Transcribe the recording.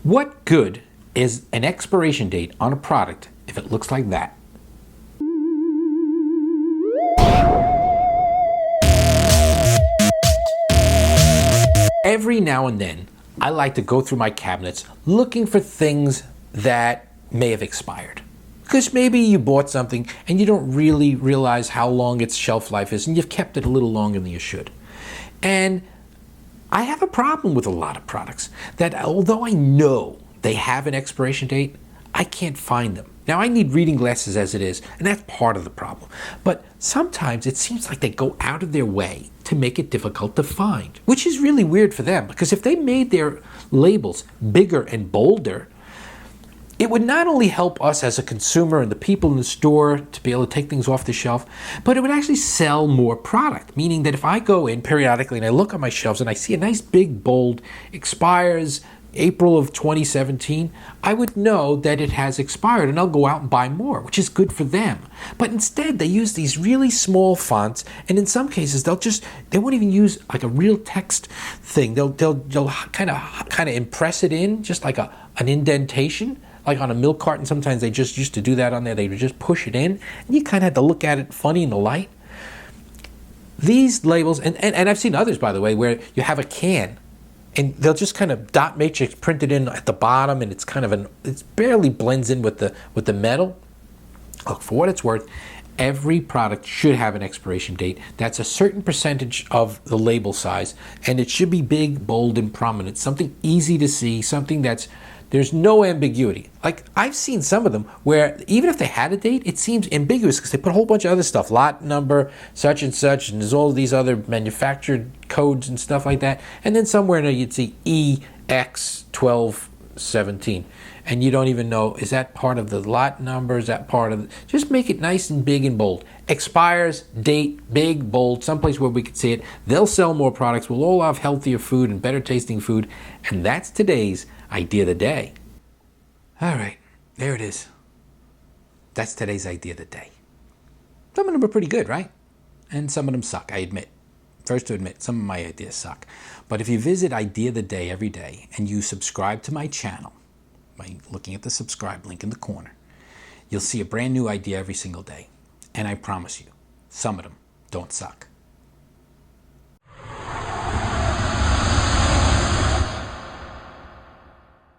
What good is an expiration date on a product if it looks like that? Every now and then, I like to go through my cabinets looking for things that may have expired. Because maybe you bought something and you don't really realize how long its shelf life is, and you've kept it a little longer than you should. And I have a problem with a lot of products that, although I know they have an expiration date, I can't find them. Now, I need reading glasses as it is, and that's part of the problem. But sometimes it seems like they go out of their way to make it difficult to find, which is really weird for them, because if they made their labels bigger and bolder, it would not only help us as a consumer and the people in the store to be able to take things off the shelf, but it would actually sell more product. Meaning that if I go in periodically and I look on my shelves and I see a nice big bold expires April of 2017, I would know that it has expired and I'll go out and buy more, which is good for them. But instead they use these really small fonts, and in some cases they won't even use like a real text thing. They'll kind of impress it in, just like an indentation. Like on a milk carton, sometimes they just used to do that on there. They would just push it in, and you kind of had to look at it funny in the light. These labels, and I've seen others, by the way, where you have a can, and they'll just kind of dot matrix print it in at the bottom, and it's kind of it barely blends in with the metal. Look, for what it's worth, every product should have an expiration date. That's a certain percentage of the label size, and it should be big, bold, and prominent. Something easy to see, something there's no ambiguity. Like, I've seen some of them where even if they had a date, it seems ambiguous because they put a whole bunch of other stuff, lot number, such, and there's all these other manufactured codes and stuff like that. And then somewhere in there you'd see EX1217. And you don't even know, is that part of the lot number? Is that part of just make it nice and big and bold. Expires, date, big, bold, someplace where we can see it. They'll sell more products. We'll all have healthier food and better tasting food. And that's today's idea of the day. All right, there it is. That's today's idea of the day. Some of them are pretty good, right? And some of them suck, I admit. First to admit, some of my ideas suck. But if you visit Idea of the Day every day and you subscribe to my channel by looking at the subscribe link in the corner, you'll see a brand new idea every single day. And I promise you, some of them don't suck.